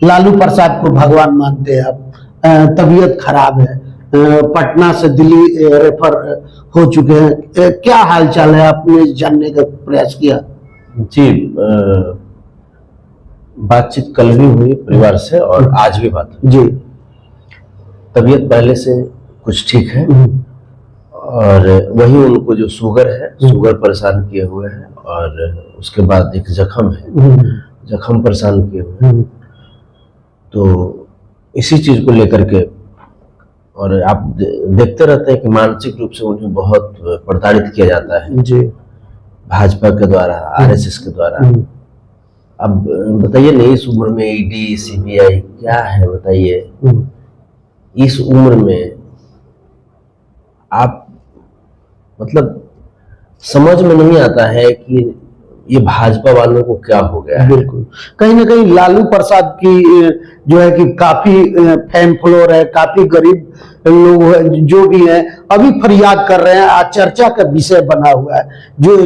लालू प्रसाद को भगवान मानते हैं आप, तबीयत खराब है, पटना से दिल्ली रेफर हो चुके हैं, क्या हालचाल है, आपने जानने का प्रयास किया? जी, बातचीत कल भी हुई परिवार से और आज भी बात हुई जी। तबीयत पहले से कुछ ठीक है और वही उनको जो शुगर है, शुगर परेशान किए हुए है और उसके बाद एक जख्म है, जख्म परेशान किए हुए हैं। तो इसी चीज को लेकर के, और आप देखते रहते हैं कि मानसिक रूप से उन्हें बहुत प्रताड़ित किया जाता है जी, भाजपा के द्वारा, आरएसएस के द्वारा। अब बताइए ना, इस उम्र में ईडी सीबीआई क्या है बताइए? इस उम्र में आप मतलब समझ में नहीं आता है कि ये भाजपा वालों को क्या हो गया है। बिल्कुल, कहीं ना कहीं लालू प्रसाद की जो है कि काफी फैन फॉलोअर है, काफी गरीब लोग जो भी हैं अभी फरियाद कर रहे हैं, आज चर्चा का विषय बना हुआ है, जो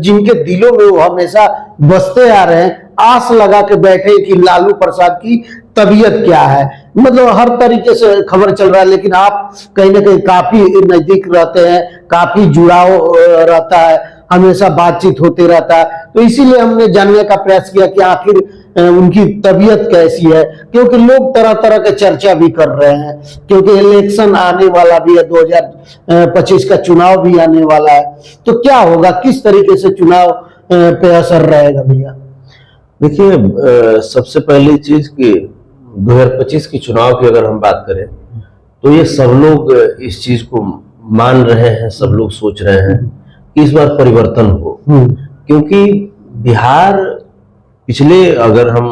जिनके दिलों में वो हमेशा बसते आ रहे हैं, आस लगा के बैठे कि लालू प्रसाद की तबीयत क्या है, मतलब हर तरीके से खबर चल रहा है। लेकिन आप कहीं ना कहीं काफी नजदीक रहते हैं, काफी जुड़ाव रहता है, हमेशा बातचीत होते रहता है, तो इसीलिए हमने जानने का प्रयास किया कि आखिर उनकी तबीयत कैसी है, क्योंकि लोग तरह तरह के चर्चा भी कर रहे हैं, क्योंकि इलेक्शन आने वाला भी है, 2025 का चुनाव भी आने वाला है, तो क्या होगा, किस तरीके से चुनाव पे असर रहेगा भैया? देखिए, सबसे पहली चीज कि 2025 के चुनाव की अगर हम बात करें तो ये सब लोग इस चीज को मान रहे हैं, सब लोग सोच रहे हैं कि इस बार परिवर्तन हो, क्योंकि बिहार पिछले, अगर हम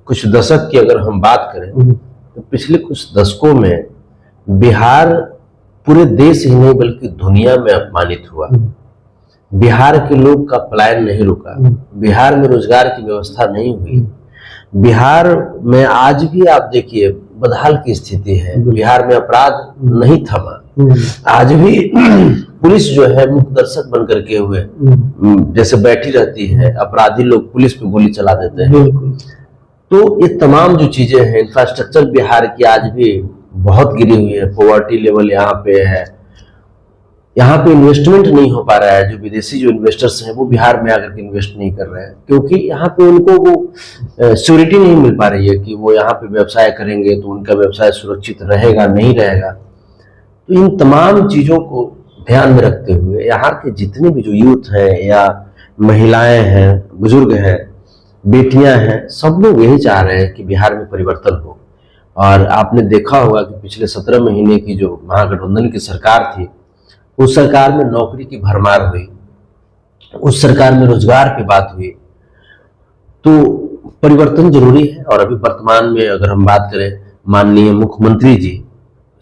कुछ दशक की अगर हम बात करें तो पिछले कुछ दशकों में बिहार पूरे देश ही नहीं बल्कि दुनिया में अपमानित हुआ। बिहार के लोग का पलायन नहीं रुका, बिहार में रोजगार की व्यवस्था नहीं हुई, बिहार में आज भी आप देखिए बदहाल की स्थिति है, बिहार में अपराध नहीं थमा, आज भी पुलिस जो है मुख्य दर्शक बन करके हुए जैसे बैठी रहती है, अपराधी लोग पुलिस पे गोली चला देते हैं। तो ये तमाम जो चीजें हैं, इंफ्रास्ट्रक्चर बिहार की आज भी बहुत गिरी हुई है, पॉवर्टी लेवल यहाँ पे है, यहाँ पे इन्वेस्टमेंट नहीं हो पा रहा है, जो विदेशी जो इन्वेस्टर्स हैं वो बिहार में आकर के इन्वेस्ट नहीं कर रहे हैं, क्योंकि यहाँ पे उनको वो सिक्योरिटी नहीं मिल पा रही है कि वो यहाँ पे व्यवसाय करेंगे तो उनका व्यवसाय सुरक्षित रहेगा नहीं रहेगा। तो इन तमाम चीजों को ध्यान में रखते हुए यहाँ के जितने भी जो यूथ हैं या महिलाएं हैं, बुजुर्ग हैं, बेटियां हैं, सब लोग यही चाह रहे हैं कि बिहार में परिवर्तन हो। और आपने देखा होगा कि पिछले 17 महीने की जो महागठबंधन की सरकार थी, उस सरकार में नौकरी की भरमार हुई, उस सरकार में रोजगार की बात हुई, तो परिवर्तन जरूरी है। और अभी वर्तमान में अगर हम बात करें माननीय मुख्यमंत्री जी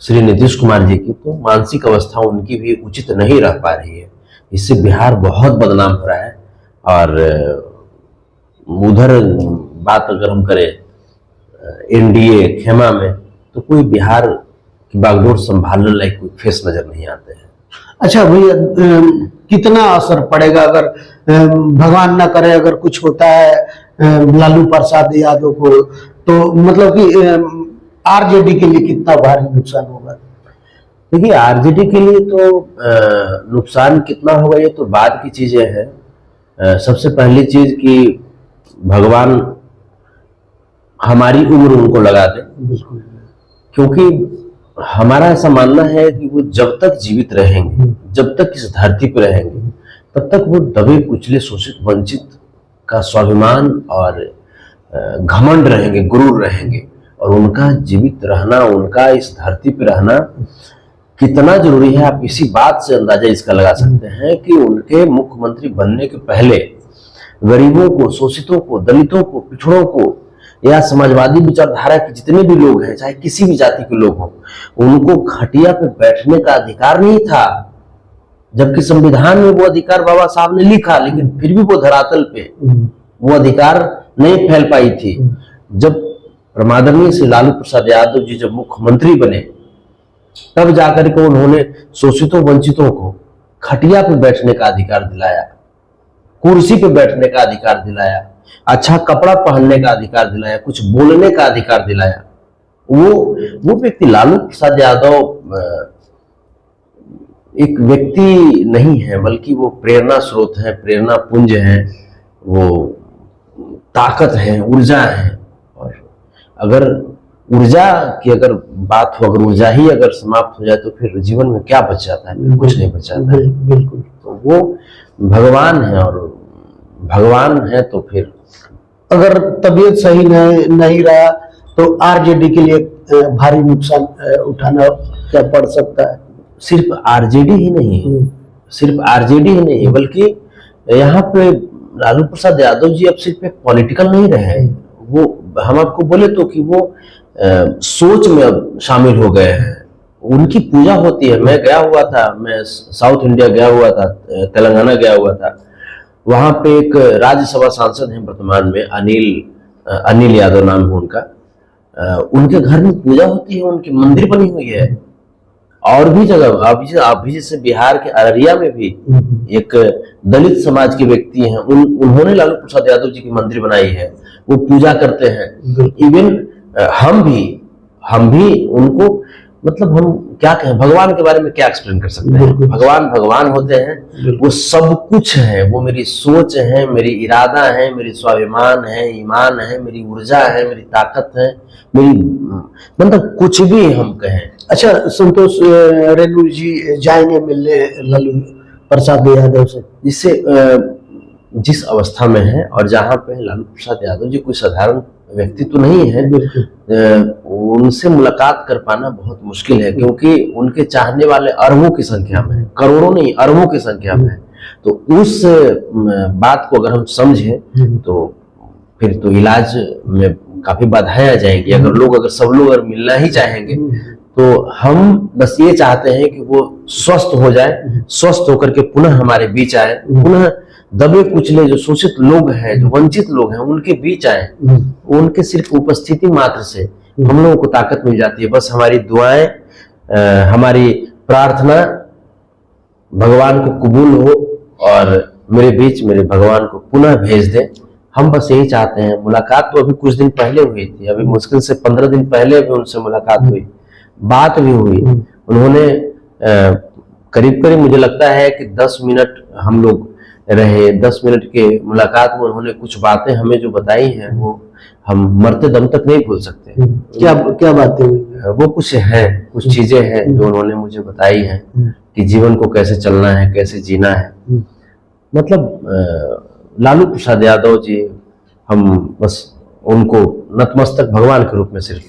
श्री नीतीश कुमार जी की, तो मानसिक अवस्था उनकी भी उचित नहीं रह पा रही है, इससे बिहार बहुत बदनाम हो रहा है। और उधर बात अगर हम करें एनडीए खेमा में, तो कोई बिहार की बागडोर संभालने लायक कोई फेस नजर नहीं आते हैं। अच्छा भैया, कितना असर पड़ेगा अगर भगवान ना करे अगर कुछ होता है लालू प्रसाद यादव को, तो मतलब कि आरजेडी के लिए कितना भारी नुकसान होगा? देखिए, आरजेडी के लिए तो नुकसान कितना होगा ये तो बाद की चीजें हैं। सबसे पहली चीज कि भगवान हमारी उम्र उनको लगा दे, क्योंकि हमारा ऐसा मानना है कि वो जब तक जीवित रहेंगे, जब तक इस धरती पर रहेंगे, तब तक वो दबे कुचले शोषित वंचित का स्वाभिमान और घमंड रहेंगे, गुरूर रहेंगे। और उनका जीवित रहना, उनका इस धरती पर रहना कितना जरूरी है, आप इसी बात से अंदाजा इसका लगा सकते हैं कि उनके मुख्यमंत्री बनने के पहले गरीबों को, शोषितों को, दलितों को, पिछड़ों को या समाजवादी विचारधारा के जितने भी लोग हैं, चाहे किसी भी जाति के लोग हों, उनको खटिया पे बैठने का अधिकार नहीं था। जबकि संविधान में वो अधिकार बाबा साहब ने लिखा, लेकिन फिर भी वो धरातल पे वो अधिकार नहीं फैल पाई थी। जब परमादरणीय श्री लालू प्रसाद यादव जी जब मुख्यमंत्री बने, तब जाकर के उन्होंने शोषितों वंचितों को खटिया पे बैठने का अधिकार दिलाया, कुर्सी पे बैठने का अधिकार दिलाया, अच्छा कपड़ा पहनने का अधिकार दिलाया, कुछ बोलने का अधिकार दिलाया। वो व्यक्ति लालू प्रसाद यादव एक व्यक्ति नहीं है, बल्कि वो प्रेरणा स्रोत है, प्रेरणा पुंज है, वो ताकत है, ऊर्जा है। और अगर ऊर्जा की अगर बात हो, अगर ऊर्जा ही अगर समाप्त हो जाए तो फिर जीवन में क्या बच जाता है? कुछ नहीं बच जाता है। बिल्कुल। तो वो भगवान है, और भगवान है तो फिर अगर तबीयत सही नहीं रहा तो आरजेडी के लिए भारी नुकसान उठाना क्या पड़ सकता है? सिर्फ आरजेडी ही नहीं, सिर्फ आरजेडी ही नहीं, बल्कि यहाँ पे लालू प्रसाद यादव जी अब सिर्फ एक पॉलिटिकल नहीं रहे, वो हम आपको बोले तो कि वो सोच में अब शामिल हो गए हैं। उनकी पूजा होती है। मैं गया हुआ था, मैं साउथ इंडिया गया हुआ था, तेलंगाना गया हुआ था। वहां पे एक राज्यसभा सांसद हैं वर्तमान में, अनिल यादव नाम है उनका। उनके घर में पूजा होती है, उनकी मंदिर बनी हुई है। और भी जगह अभी जैसे बिहार के अररिया में भी एक दलित समाज के व्यक्ति हैं, उन्होंने लालू प्रसाद यादव जी की मंदिर बनाई है, वो पूजा करते हैं। इवन हम भी उनको, मतलब हम क्या कहें, भगवान के बारे में क्या एक्सप्लेन कर सकते हैं? भगवान होते हैं, वो सब कुछ है। वो मेरी सोच है, मेरी इरादा है, मेरी स्वाभिमान है, ईमान है, मेरी ऊर्जा है, मेरी ताकत है, मेरी, मतलब कुछ भी हम कहें। अच्छा, संतोष रेणु जी जाएंगे मिलने लालू प्रसाद यादव से? जिस अवस्था में है और जहां पे लालू प्रसाद यादव जी कोई साधारण व्यक्ति तो नहीं है, उनसे मुलाकात कर पाना बहुत मुश्किल है, क्योंकि उनके चाहने वाले अरबों की संख्या में है, करोड़ों नहीं अरबों की संख्या में है। तो उस बात को अगर हम समझें तो फिर तो इलाज में काफी बाधाएं आ जाएंगी। अगर सब लोग अगर मिलना ही चाहेंगे तो हम बस ये चाहते हैं कि वो स्वस्थ हो जाए, स्वस्थ होकर के पुनः हमारे बीच आए, पुनः दबे कुचले जो शोषित लोग हैं, जो वंचित लोग हैं, उनके बीच आए। उनके सिर्फ उपस्थिति मात्र से हम लोगों को ताकत मिल जाती है। बस हमारी दुआएं, हमारी प्रार्थना भगवान को कबूल हो और मेरे बीच मेरे भगवान को पुनः भेज दे। हम बस यही चाहते हैं। मुलाकात तो अभी कुछ दिन पहले हुई थी, अभी मुश्किल से 15 दिन पहले भी उनसे मुलाकात हुई, बात भी हुई। उन्होंने करीब मुझे लगता है कि 10 मिनट हम लोग रहे। 10 मिनट के मुलाकात में उन्होंने कुछ बातें हमें जो बताई हैं, वो हम मरते दम तक नहीं भूल सकते। क्या बातें हुई? वो कुछ चीजें हैं जो उन्होंने मुझे बताई हैं कि जीवन को कैसे चलना है, कैसे जीना है। मतलब लालू प्रसाद यादव जी, हम बस उनको नतमस्तक भगवान के रूप में सिर्फ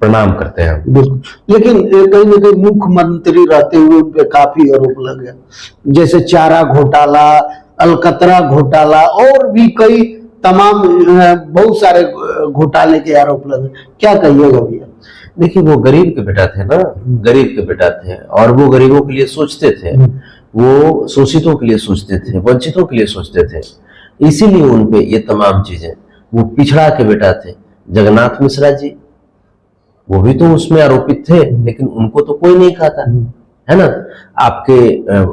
प्रणाम करते हैं। बिल्कुल, लेकिन कहीं न कहीं मुख्यमंत्री रहते हुए उन पे काफी आरोप लगे, जैसे चारा घोटाला, अलकतरा घोटाला और भी कई तमाम बहुत सारे घोटाले के आरोप लगे। क्या कहिएगा भैया? देखिए, वो गरीब के बेटा थे ना, गरीब के बेटा थे, और वो गरीबों के लिए सोचते थे, वो शोषितों के लिए सोचते थे, वंचितों के लिए सोचते थे। इसीलिए उनपे ये तमाम चीजें। वो पिछड़ा के बेटा थे। जगन्नाथ मिश्रा जी, वो भी तो उसमें आरोपित थे, लेकिन उनको तो कोई नहीं खाता, है ना। आपके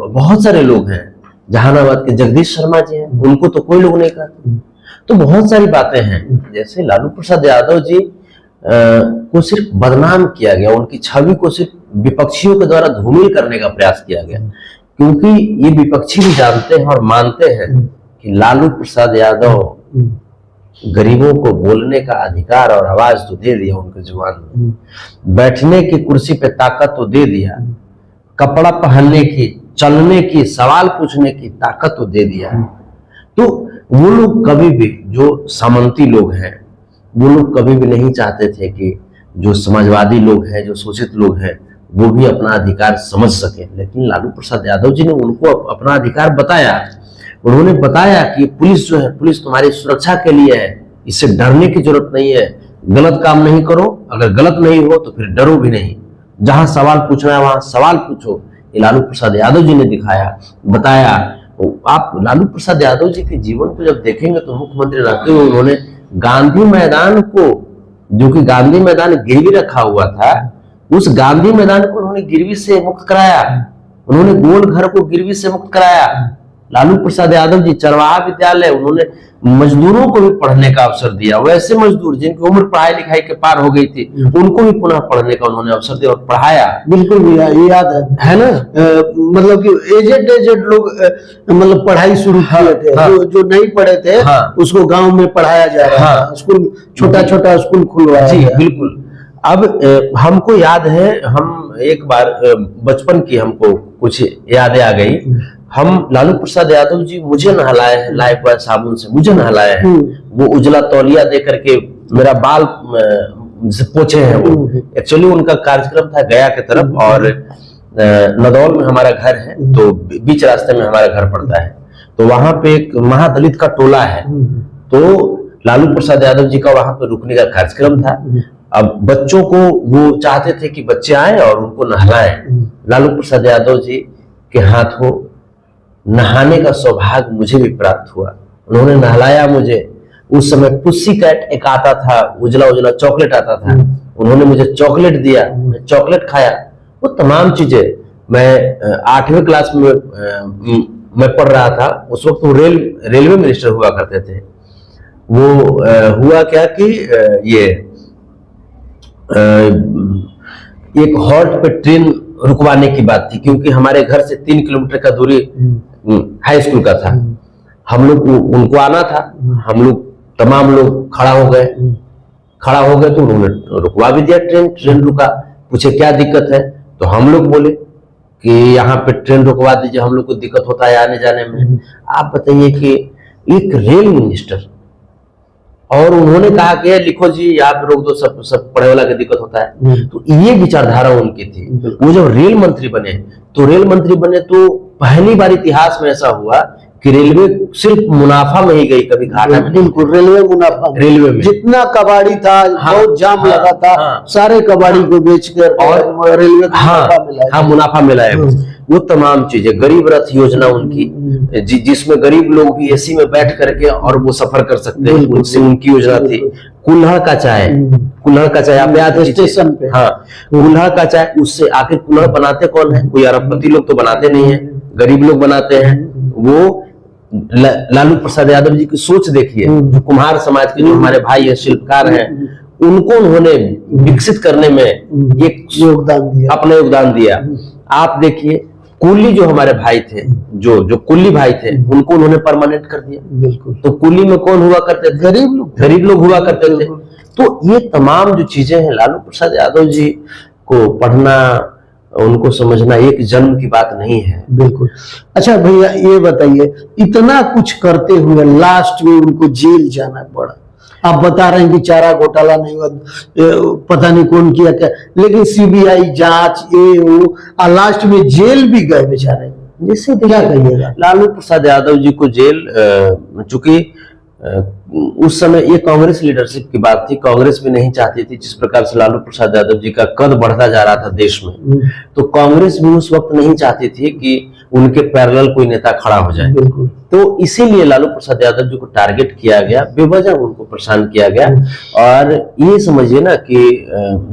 बहुत सारे लोग हैं, जहानाबाद के जगदीश शर्मा जी हैं, उनको तो कोई लोग नहीं खाता। तो बहुत सारी बातें हैं। जैसे लालू प्रसाद यादव जी को सिर्फ बदनाम किया गया, उनकी छवि को सिर्फ विपक्षियों के द्वारा धूमिल करने का प्रयास किया गया, क्योंकि ये विपक्षी भी जानते हैं और मानते हैं कि लालू प्रसाद यादव गरीबों को बोलने का अधिकार और आवाज तो दे दिया उनके जुबान में, बैठने की कुर्सी पे ताकत तो दे दिया, कपड़ा पहनने की, चलने की, सवाल पूछने की ताकत तो दे दिया। तो वो लोग कभी भी, जो सामंती लोग हैं, वो लोग कभी भी नहीं चाहते थे कि जो समाजवादी लोग हैं, जो शोषित लोग हैं, वो भी अपना अधिकार समझ सके। लेकिन लालू प्रसाद यादव जी ने उनको अपना अधिकार बताया। उन्होंने बताया कि पुलिस जो है, पुलिस तुम्हारी सुरक्षा के लिए है, इससे डरने की जरूरत नहीं है, गलत काम नहीं करो, अगर गलत नहीं हो तो फिर डरो भी नहीं, जहां सवाल पूछना है वहां सवाल पूछो। ये लालू प्रसाद यादव जी ने दिखाया, बताया। आप लालू प्रसाद यादव जी के जीवन को जब देखेंगे तो मुख्यमंत्री रहते हुए उन्होंने गांधी मैदान को, जो कि गांधी मैदान गिरवी रखा हुआ था, उस गांधी मैदान को उन्होंने गिरवी से मुक्त कराया। उन्होंने गोल घर को गिरवी से मुक्त कराया। लालू प्रसाद यादव जी चरवाहा विद्यालय, उन्होंने मजदूरों को भी पढ़ने का अवसर दिया। वैसे मजदूर जिनकी उम्र पढ़ाई लिखाई के पार हो गई थी, उनको भी पुनः पढ़ने का उन्होंने अवसर दिया और पढ़ाया। बिल्कुल भैया, ये याद है ना। मतलब कि एजेड लोग मतलब पढ़ाई शुरू किए थे। हाँ, जो नहीं पढ़े थे, हाँ, उसको गांव में पढ़ाया जा रहा था। स्कूल, छोटा छोटा स्कूल खुलवाया जी, गया। बिल्कुल। अब हमको याद है, हम एक बार बचपन की हमको कुछ यादें आ गई। हम लालू प्रसाद यादव जी मुझे नहलाए हैं, लाइफ बॉय साबुन से मुझे नहलाए हैं। वो उजला तौलिया दे करके मेरा बाल से पोछे हैं। वो एक्चुअली उनका कार्यक्रम था गया की तरफ, और नदौल में हमारा घर है, तो बीच रास्ते में हमारा घर पड़ता है। तो वहां पे एक महादलित का टोला है, तो लालू प्रसाद यादव जी का वहां पे रुकने का कार्यक्रम था। अब बच्चों को वो चाहते थे कि बच्चे आए और उनको नहलाएं। लालू प्रसाद यादव जी के हाथों नहाने का सौभाग्य मुझे भी प्राप्त हुआ। उन्होंने नहलाया मुझे। उस समय पुस्सी कैट एक आता था, उजला उजला चॉकलेट आता था। उन्होंने मुझे चॉकलेट दिया, मैं चॉकलेट खाया। वो तमाम चीजें, मैं 8वीं क्लास में मैं पढ़ रहा था। उस वक्त वो रेलवे मिनिस्टर हुआ करते थे। वो हुआ क्या कि ये एक हॉल्ट पे ट्रेन रुकवाने की बात थी, क्योंकि हमारे घर से 3 किलोमीटर का दूरी हाई स्कूल का था। हम लोग उनको आना था। हम लोग तमाम लोग खड़ा हो गए तो उन्होंने रुकवा भी दिया। ट्रेन रुका। पूछे क्या दिक्कत है, तो हम लोग बोले कि यहाँ पे ट्रेन रुकवा दीजिए, हम लोग को दिक्कत होता है आने जाने में। आप बताइए कि एक रेल मिनिस्टर, और उन्होंने कहा कि लिखो जी यहाँ पे रोक दो, सब पढ़े वाला की दिक्कत होता है। तो ये विचारधारा उनकी थी। वो जब रेल मंत्री बने तो पहली बार इतिहास में ऐसा हुआ कि रेलवे सिर्फ मुनाफा में ही गई, कभी घाटा में। बिल्कुल, रेलवे मुनाफा, रेलवे में जितना कबाड़ी था, बहुत जाम लगा था, सारे कबाड़ी को बेचकर और रेलवे को मुनाफा मिला। मुनाफा मिला है। वो तमाम चीजें, गरीब रथ योजना उनकी, जिसमें गरीब लोग भी एसी में बैठ करके और वो सफर कर सकते हैं, उनसे उनकी योजना थी। कुल्हड़ का चाय आप याद है स्टेशन पे? हाँ, कुल्हड़ का चाय। उससे आखिर कुल्हड़ बनाते कौन है? कोई अरबपति लोग तो बनाते नहीं है, गरीब लोग बनाते हैं। वो लालू प्रसाद यादव जी की सोच देखिए, जो कुम्हार समाज के जो हमारे भाई है, शिल्पकार हैं, उनको उन्होंने विकसित करने में एक अपना योगदान दिया। आप देखिए, कुली जो हमारे भाई थे, जो कुली भाई थे, उनको उन्होंने परमानेंट कर दिया। बिल्कुल। तो कुली में कौन हुआ करते थे? गरीब लोग हुआ करते थे। तो ये तमाम जो चीजें हैं, लालू प्रसाद यादव जी को पढ़ना, उनको समझना एक जन्म की बात नहीं है। बिल्कुल। अच्छा भैया, ये बताइए, इतना कुछ करते हुए लास्ट में उनको जेल जाना पड़ा। आप बता रहे हैं कि चारा घोटाला नहीं हुआ, पता नहीं कौन किया क्या, लेकिन सीबीआई जांच, ये वो, और लास्ट में जेल भी गए बेचारे। जिससे क्या कहिएगा, लालू प्रसाद यादव जी को जेल, चूंकि उस समय ये कांग्रेस लीडरशिप की बात थी। कांग्रेस भी नहीं चाहती थी, जिस प्रकार से लालू प्रसाद यादव जी का कद बढ़ता जा रहा था देश में, तो कांग्रेस भी उस वक्त नहीं चाहती थी कि उनके पैरेलल कोई नेता खड़ा हो जाए। तो इसीलिए लालू प्रसाद यादव जी को टारगेट किया गया, बेवजह उनको परेशान किया गया। और ये समझिए ना कि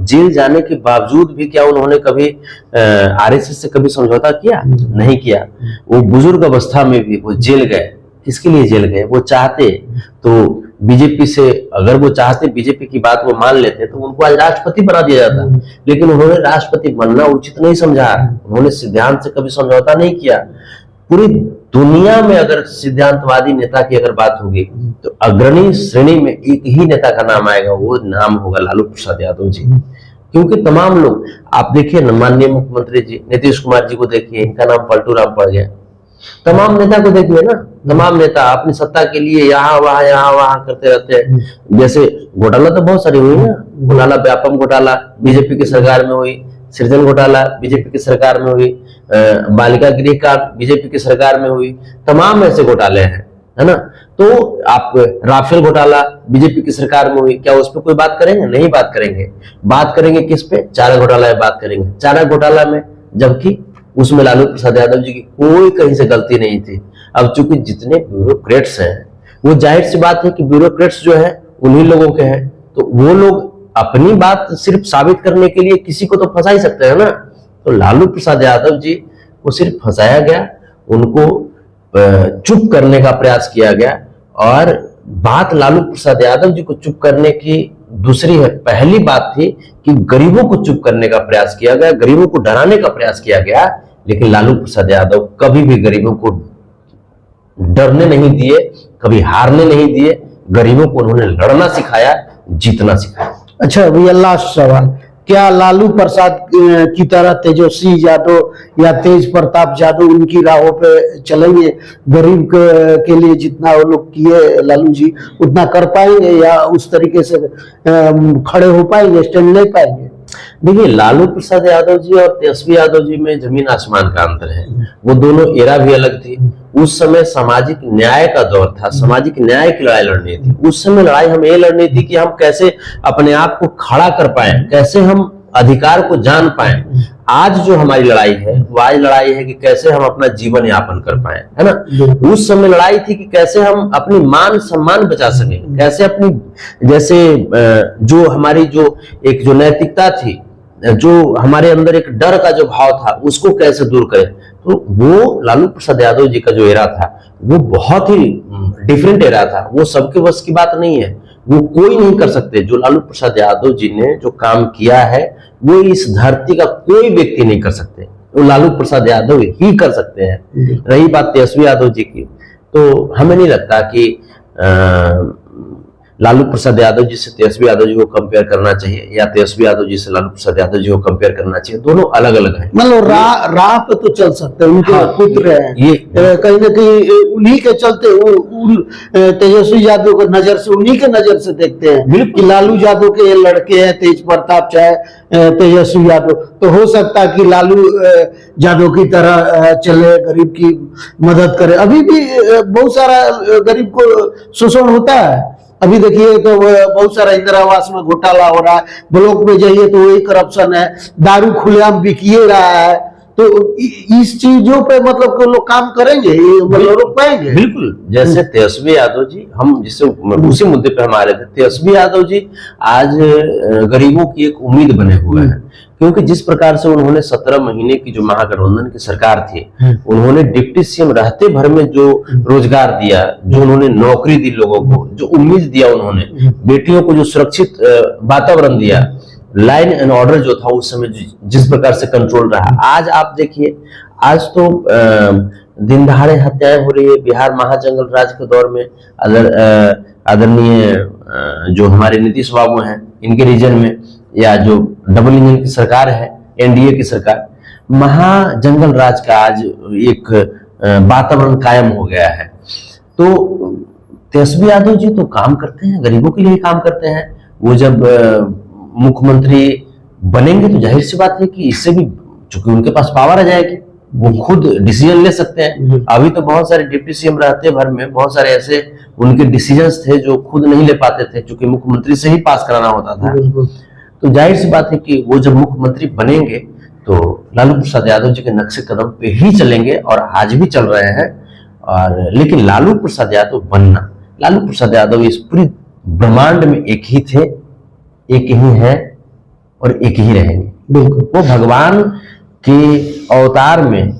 जेल जाने के बावजूद भी क्या उन्होंने कभी आरएसएस से कभी समझौता किया? नहीं किया। वो बुजुर्ग अवस्था में भी वो जेल गए। किसके लिए जेल गए? वो चाहते तो बीजेपी से, अगर वो चाहते बीजेपी की बात वो मान लेते तो उनको आज राष्ट्रपति बना दिया जाता, लेकिन उन्होंने राष्ट्रपति बनना उचित नहीं समझा। उन्होंने सिद्धांत से कभी समझौता नहीं किया। पूरी दुनिया में अगर सिद्धांतवादी नेता की अगर बात होगी तो अग्रणी श्रेणी में एक ही नेता का नाम आएगा, वो नाम होगा लालू प्रसाद यादव जी। क्योंकि तमाम लोग, आप देखिए न, माननीय मुख्यमंत्री जी नीतीश कुमार जी को देखिए, इनका नाम पलटू राम पड़ गया। तमाम नेता को देखिए ना, तमाम नेता अपनी सत्ता के लिए यहाँ वहां करते रहते हैं। जैसे घोटाला तो बहुत सारी हुई ना, घोटाला व्यापम घोटाला बीजेपी की सरकार में हुई, सृजन घोटाला बीजेपी की सरकार में हुई, बालिका गृह कांड बीजेपी की सरकार में हुई। तमाम ऐसे घोटाले हैं, है ना। तो आप राफेल घोटाला बीजेपी की सरकार में हुई, क्या उस पर कोई बात करेंगे? नहीं बात करेंगे। बात करेंगे किस पे? चारा घोटाला में बात करेंगे। चारा घोटाला में, जबकि उसमें लालू प्रसाद यादव जी की कोई कहीं से गलती नहीं थी। अब चूंकि जितने ब्यूरोक्रेट्स हैं, वो जाहिर सी बात है कि ब्यूरोक्रेट्स जो है उन्हीं लोगों के हैं, तो वो लोग अपनी बात सिर्फ साबित करने के लिए किसी को तो फंसा ही सकते हैं ना। तो लालू प्रसाद यादव जी को सिर्फ फंसाया गया, उनको चुप करने का प्रयास किया गया। और बात लालू प्रसाद यादव जी को चुप करने की दूसरी है। पहली बात थी कि गरीबों को चुप करने का प्रयास किया गया, गरीबों को डराने का प्रयास किया गया, लेकिन लालू प्रसाद यादव कभी भी गरीबों को डरने नहीं दिए, कभी हारने नहीं दिए। गरीबों को उन्होंने लड़ना सिखाया, जीतना सिखाया। अच्छा भैया, लास्ट सवाल, क्या लालू प्रसाद की तरह तेजस्वी यादव या तेज प्रताप यादव उनकी राहों पे चलेंगे? गरीब के लिए जितना वो लोग किए लालू जी, उतना कर पाएंगे या उस तरीके से खड़े हो पाएंगे, स्टैंड ले पाएंगे? देखिए, लालू प्रसाद यादव जी और तेजस्वी यादव जी में जमीन आसमान का अंतर है। वो दोनों एरा भी अलग थी। उस समय सामाजिक न्याय का दौर था, सामाजिक न्याय की लड़ाई लड़नी थी। उस समय लड़ाई हमें ये लड़नी थी कि हम कैसे अपने आप को खड़ा कर पाए, कैसे हम अधिकार को जान पाए। आज जो हमारी लड़ाई है वो आज लड़ाई है कि कैसे हम अपना जीवन यापन कर पाए, है ना। उस समय लड़ाई थी कि कैसे हम अपनी मान सम्मान बचा सके, कैसे अपनी जैसे जो हमारी जो एक जो नैतिकता थी, जो हमारे अंदर एक डर का जो भाव था, उसको कैसे दूर करें। तो वो लालू प्रसाद यादव जी का जो एरा था वो बहुत ही डिफरेंट एरा था। वो सबके बस की बात नहीं है, वो कोई नहीं कर सकते। जो लालू प्रसाद यादव जी ने जो काम किया है वो इस धरती का कोई व्यक्ति नहीं कर सकते, वो लालू प्रसाद यादव ही कर सकते हैं। रही बात तेजस्वी यादव जी की, तो हमें नहीं लगता कि लालू प्रसाद यादव जी से तेजस्वी यादव जी को कंपेयर करना चाहिए या तेजस्वी यादव जी से लालू प्रसाद यादव जी को कंपेयर करना चाहिए। दोनों अलग अलग हैं। मतलब राह पे तो चल सकते हैं, उनके पुत्र हैं, ये कहीं ना कहीं उन्हीं के चलते वो तेजस्वी यादव को नजर से, उन्हीं के नजर से देखते हैं कि लालू यादव के ये लड़के हैं, तेज प्रताप चाहे तेजस्वी यादव, तो हो सकता है कि लालू यादव की तरह चले, गरीब की मदद करे। अभी भी बहुत सारा गरीब को शोषण होता है। अभी देखिए तो बहुत सारा इंदिरा आवास में घोटाला हो रहा है, ब्लॉक में जाइए तो वही करप्शन है, दारू खुलेआम बिकिए रहा है। तो इस चीजों पे मतलब कि लोग काम करेंगे, मतलब रोक पाएंगे? बिल्कुल। जैसे तेजस्वी यादव जी, हम जिससे उसी मुद्दे पे हम आ रहे थे, तेजस्वी यादव जी आज गरीबों की एक उम्मीद बने हुए हैं। क्योंकि जिस प्रकार से उन्होंने 17 महीने की जो महागठबंधन की सरकार थी, उन्होंने डिप्टी सीएम रहते भर में जो रोजगार दिया, जो उन्होंने नौकरी दी लोगों को, जो उम्मीद दिया, उन्होंने बेटियों को जो सुरक्षित वातावरण दिया, लाइन एंड ऑर्डर जो था उस समय जिस प्रकार से कंट्रोल रहा, आज आप देखिए, आज तो दिन दहाड़े हत्याएं हो रही है। बिहार महाजंगल राज के दौर में आदरणीय जो हमारे नीतीश बाबू हैं, इनके रीजन में, या जो डबल इंजन की सरकार है, एनडीए की सरकार, महाजंगल राज का आज एक वातावरण कायम हो गया है। तो तेजस्वी यादव जी तो काम करते हैं, गरीबों के लिए काम करते हैं। वो जब मुख्यमंत्री बनेंगे तो जाहिर सी बात है कि इससे भी, चूंकि उनके पास पावर आ जाएगी, वो खुद डिसीजन ले सकते हैं। अभी तो बहुत सारे डिप्टी सीएम रहते भर में बहुत सारे ऐसे उनके डिसीजंस थे जो खुद नहीं ले पाते थे, चूंकि मुख्यमंत्री से ही पास कराना होता था। तो जाहिर सी बात है कि वो जब मुख्यमंत्री बनेंगे तो लालू प्रसाद यादव जी के नक्शे कदम पे ही चलेंगे, और आज भी चल रहे हैं। और लेकिन लालू प्रसाद यादव बनना, लालू प्रसाद यादव इस पूरी ब्रह्मांड में एक ही थे, एक ही हैं और एक ही रहेंगे। बिल्कुल, वो भगवान के अवतार में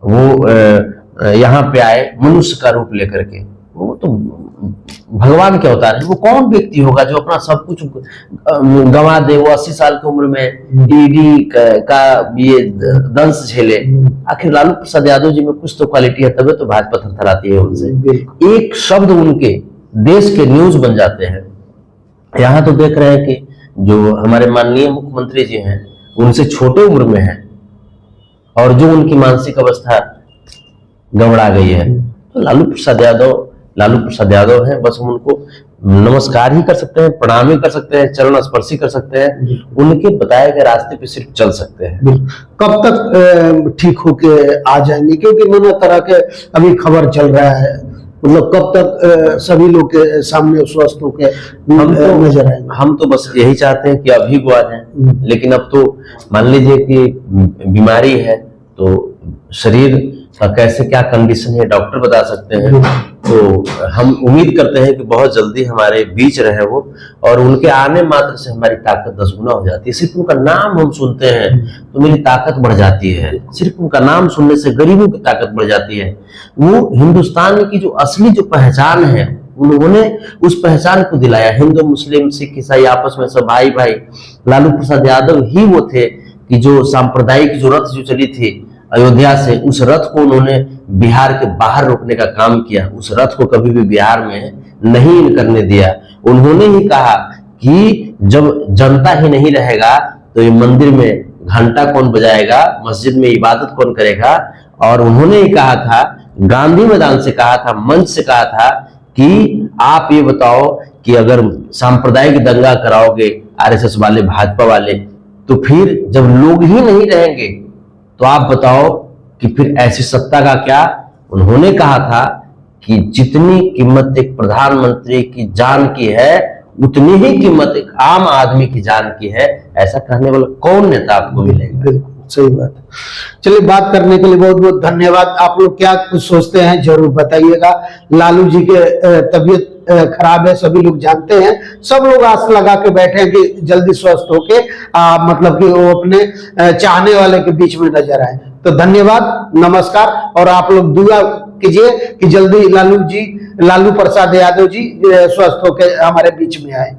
वो यहाँ पे आए मनुष्य का रूप लेकर के। वो तो भगवान के अवतार है। वो कौन व्यक्ति होगा जो अपना सब कुछ गंवा दे, वो 80 साल की उम्र में ईडी का ये दंश झेले? आखिर लालू प्रसाद यादव जी में कुछ तो क्वालिटी है, तभी तो भाजपा थरथराती है उनसे। एक शब्द उनके देश के न्यूज बन जाते हैं। यहाँ तो देख रहे हैं कि जो हमारे माननीय मुख्यमंत्री जी हैं, उनसे छोटे उम्र में है, और जो उनकी मानसिक अवस्था गड़बड़ा गई है। तो लालू प्रसाद यादव हैं, बस हम उनको नमस्कार ही कर सकते हैं, प्रणाम ही कर सकते हैं, चरण स्पर्शी कर सकते हैं, उनके बताए गए रास्ते पे सिर्फ चल सकते हैं। कब तक ठीक होके आ जाएंगे? क्योंकि नाना तरह के अभी खबर चल रहा है, मतलब कब तक सभी लोग के सामने स्वस्थ होके नजर आएंगे? हम तो बस यही चाहते हैं कि अभी वो आ जाए। लेकिन अब तो मान लीजिए कि बीमारी है तो शरीर कैसे क्या कंडीशन है डॉक्टर बता सकते हैं। तो हम उम्मीद करते हैं कि बहुत जल्दी हमारे बीच रहे वो, और उनके आने मात्र से हमारी ताकत 10 गुना हो जाती है। सिर्फ उनका नाम हम सुनते हैं तो मेरी ताकत बढ़ जाती है। सिर्फ उनका नाम सुनने से गरीबों की ताकत बढ़ जाती है। वो हिंदुस्तान की जो असली जो पहचान है, उन्होंने उस पहचान को दिलाया। हिंदू मुस्लिम सिख ईसाई आपस में सब भाई भाई। लालू प्रसाद यादव ही वो थे कि जो सांप्रदायिक जो रथ जो चली थी अयोध्या से, उस रथ को उन्होंने बिहार के बाहर रोकने का काम किया। उस रथ को कभी भी बिहार में नहीं करने दिया। उन्होंने ही कहा कि जब जनता ही नहीं रहेगा तो ये मंदिर में घंटा कौन बजाएगा, मस्जिद में इबादत कौन करेगा। और उन्होंने ही कहा था, गांधी मैदान से कहा था, मंच से कहा था कि आप ये बताओ कि अगर सांप्रदायिक दंगा कराओगे आरएसएस वाले भाजपा वाले, तो फिर जब लोग ही नहीं रहेंगे तो आप बताओ कि फिर ऐसी सत्ता का क्या। उन्होंने कहा था कि जितनी कीमत एक प्रधानमंत्री की जान की है उतनी ही कीमत एक आम आदमी की जान की है। ऐसा कहने वाला कौन नेता आपको मिलेगा? बिल्कुल सही बात है। चलिए, बात करने के लिए बहुत बहुत धन्यवाद। आप लोग क्या कुछ सोचते हैं जरूर बताइएगा। लालू जी के तबीयत खराब है, सभी लोग जानते हैं। सब लोग आस लगा के बैठे हैं कि जल्दी स्वस्थ होके मतलब कि वो अपने चाहने वाले के बीच में नजर आए। तो धन्यवाद, नमस्कार। और आप लोग दुआ कीजिए कि जल्दी लालू प्रसाद यादव जी स्वस्थ होकर हमारे बीच में आए।